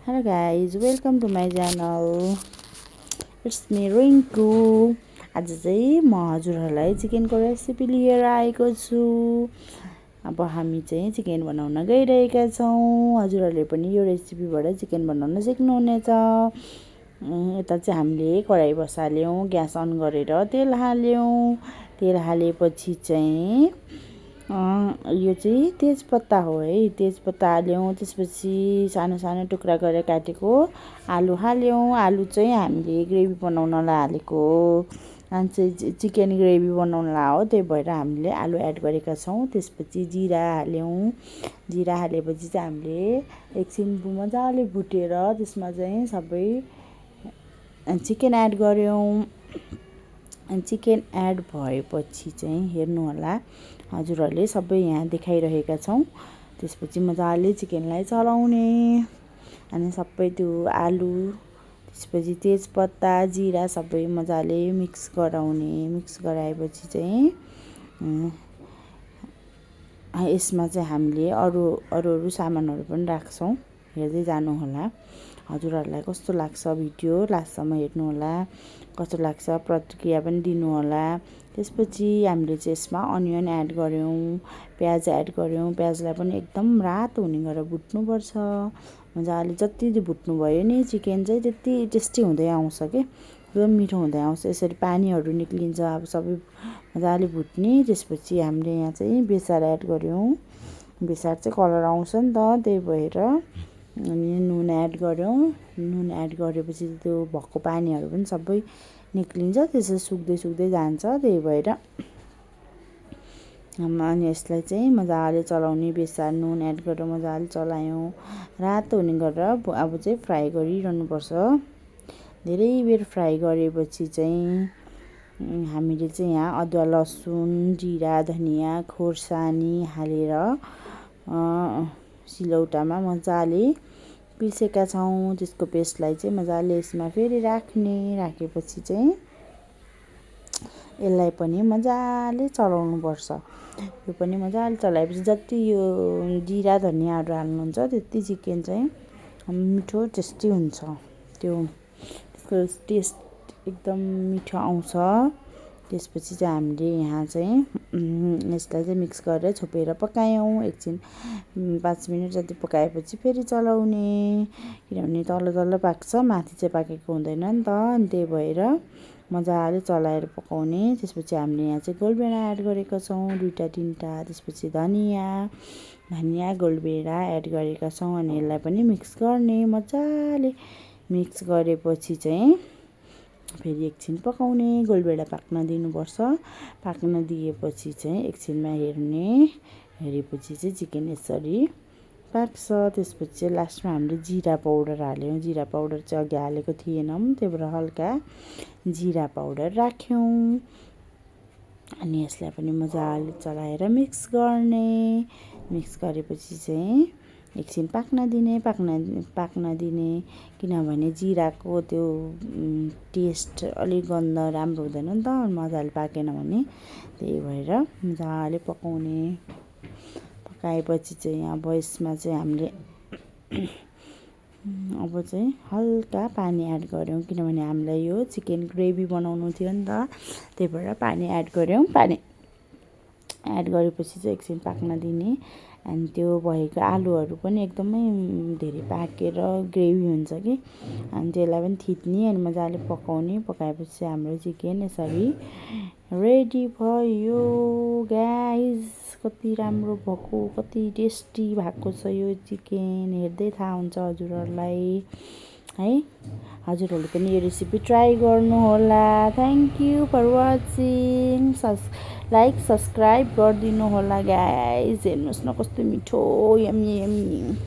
Hello guys, welcome to my channel. It's me Rinku. आज चाहिँ म हजुरहरूलाई चिकनको रेसिपी लिएर आएको छु। अब हामी चाहिँ चिकन बनाउन गइरहेका छौं। हजुरहरूले पनि यो रेसिपीबाट चिकन बनाउन सिक्नुहुनेछ। यता चाहिँ हामीले कराई बसाल्यौं, ग्यास अन गरेर तेल हाल्यौं। तेल हालेपछि चाहिँ यो चाहिँ तेजपत्ता हो है, तेजपत्ता हाल्यौं। त्यसपछि सानो सानो टुक्रा गरेर काटेको आलु हाल्यौं। आलु चाहिँ हामीले ग्रेभी बनाउनलाई हालेको हो, चाहिँ चिकन ग्रेभी बनाउनलाई हो, त्यही भएर हामीले आलु एड गरेका छौं। त्यसपछि जिरा हाल्यौं। जिरा हालेपछि चाहिँ हामीले एकछिन मजाले भुटेर त्यसमा चाहिँ सबै चिकन एड गर्यौं। चिकन एड भएपछि चाहिँ हेर्नु होला, हजुरहरूले सबै यहाँ देखाइरहेका छौं। त्यसपछि मजाले चिकनलाई चलाउने अनि सबै त्यो आलु, त्यसपछि तेजपत्ता, जिरा सबै मजाले मिक्स गराउने। मिक्स गराएपछि चाहिँ यसमा चाहिँ हामीले अरू सामानहरू पनि राख्छौं, हेर्दै जानु होला। हजुरहरूलाई कस्तो लाग्छ भिडियो लास्टसम्म हेर्नु होला, कस्तो लाग्छ प्रतिक्रिया पनि दिनु होला। त्यसपछि हामीले चाहिँ यसमा अनियन एड गर्यौं, प्याज एड गर्यौं। प्याजलाई पनि एकदम रातो हुने गरेर भुट्नुपर्छ मजाले। जति भुट्नु भयो नि चिकन चाहिँ त्यति टेस्टी हुँदै आउँछ के, एकदम मिठो हुँदै आउँछ। यसरी पानीहरू निक्लिन्छ अब सबै मजाले भुट्ने। त्यसपछि हामीले यहाँ चाहिँ बेसार एड गर्यौं। बेसार चाहिँ कलर आउँछ नि त, त्यही भएर अनि नुन एड गर्यौं। नुन एड गरेपछि त्यो भएको पानीहरू पनि सबै निक्लिन्छ, त्यसरी सुक्दै जान्छ। त्यही भएर अनि यसलाई चाहिँ मजाले चलाउने। बेसार नुन एड गरेर मजाले चलायौं, रातो हुने गरेर अब चाहिँ फ्राई गरिरहनुपर्छ। धेरै बेर फ्राई गरेपछि चाहिँ हामीले चाहिँ यहाँ अदुवा, लसुन, जिरा, धनिया, खोर्सानी हालेर सिलौटामा मजाले पिसेका छौं। त्यसको पेस्टलाई चाहिँ मजाले यसमा फेरि राखेपछि चाहिँ यसलाई पनि मजाले चलाउनुपर्छ। यो पनि मजाले चलाएपछि जति यो जिरा धनियाहरू हाल्नुहुन्छ त्यति चिकन चाहिँ मिठो टेस्टी हुन्छ। त्यसको टेस्ट एकदम मिठो आउँछ। त्यसपछि चाहिँ हामीले यहाँ चाहिँ यसलाई चाहिँ मिक्स गरेर छोपेर पकायौं। एकछिन 5 मिनेट जति पकाएपछि फेरि चलाउने, किनभने तल पाक्छ, माथि चाहिँ पाकेको हुँदैन नि त, अनि त्यही भएर मजाले चलाएर पकाउने। त्यसपछि हामीले यहाँ चाहिँ गोलभेडा एड गरेका छौं, 2-3टा। त्यसपछि धनिया गोलभेडा एड गरेका छौं अनि यसलाई पनि मिक्स गर्ने। मजाले मिक्स गरेपछि चाहिँ फेरि एकछिन पकाउने, गोलभेडा पाक्न दिनुपर्छ। पाक्न दिएपछि चाहिँ एकछिनमा हेरेपछि चाहिँ चिकन यसरी पाक्छ। त्यसपछि चाहिँ लास्टमा हामीले जिरा पाउडर हाल्यौं। जिरा पाउडर चाहिँ अघि हालेको थिएनौं, त्यही भएर हल्का जिरा पाउडर राख्यौं अनि यसलाई पनि मजाले चलाएर मिक्स गर्ने। मिक्स गरेपछि चाहिँ एकछिन पाक्न दिने, किनभने जिराको त्यो टेस्ट अलिक गन्ध राम्रो हुँदैन नि त मजाले पाकेन भने, त्यही भएर मजाले पकाउने। पकाएपछि चाहिँ अब यसमा चाहिँ हामीले अब चाहिँ हल्का पानी एड गर्यौं, किनभने हामीलाई यो चिकन ग्रेभी बनाउनु थियो नि त, त्यही भएर पानी एड गर्यौं। पानी एड गरेपछि चाहिँ एकछिन पाक्न दिने। अनि त्यो भएको आलुहरू पनि एकदमै धेरै पाकेर ग्रेभी हुन्छ कि, अनि त्यसलाई पनि थिच्ने अनि मजाले पकाउने। पकाएपछि हाम्रो चिकन यसरी रेडी भयो गाइज। कति राम्रो भएको, कति टेस्टी भएको छ यो चिकन, हेर्दै थाहा हुन्छ हजुरहरूलाई है। हजुरहरूले पनि यो रेसिपी ट्राई गर्नु होला। Thank you for watching. Like subscribe गरिदिनु होला गाइज। हेर्नुहोस् न कस्तो मिठो, यम्मी यम्मी।